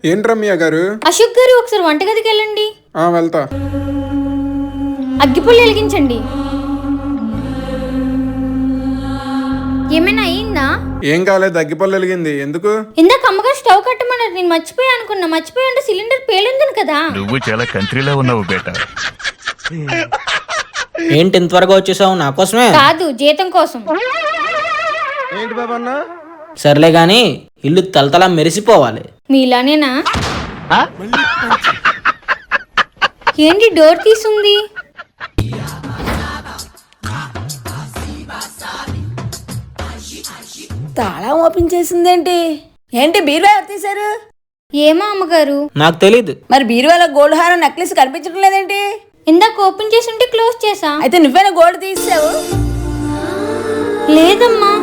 ఏంటి రమ్య గారు? అశోక్ గారు ఒకసారి వంటగదికి వెళ్ళండి. వెళ్తా. అగ్గిపుల్లి వెలిగించండి. ఏమైనా అయిందా? ఏం కాలేదు, అగ్గిపల్లి వెలిగింది. ఎందుకు? ఇందాక అమ్మగారు స్టవ్ కట్టమన్నారు, నేను మర్చిపోయా అనుకున్నా. మర్చిపోయా అంటే సిలిండర్ పేలుంది కదా. నువ్వు చాలా కంట్రీలో ఉన్నావు బేటా. ఏంటి ఇంత త్వరగా వచ్చేసావు? నా కోసమే కాదు, జీతం కోసం. ఏంటి బాబన్నా? సర్లే గాని ఇల్లు తలతలా మెరిసిపోవాలి. మీలానేనా? ఏంటి డోర్ తీసుంది? తాళం ఓపెన్ చేసిందేంటి? ఏంటి బీరువా ఎవరు తీశారు? ఏమో అమ్మగారు, నాకు తెలీదు. మరి బీరువాలో గోల్డ్ హారం నెక్లెస్ కనిపించడం లేదేంటి? ఇందాక ఓపెన్ చేసి ఉంటే క్లోజ్ చేసా. అయితే నువ్వేనా గోల్డ్ తీసావు? లేదమ్మా.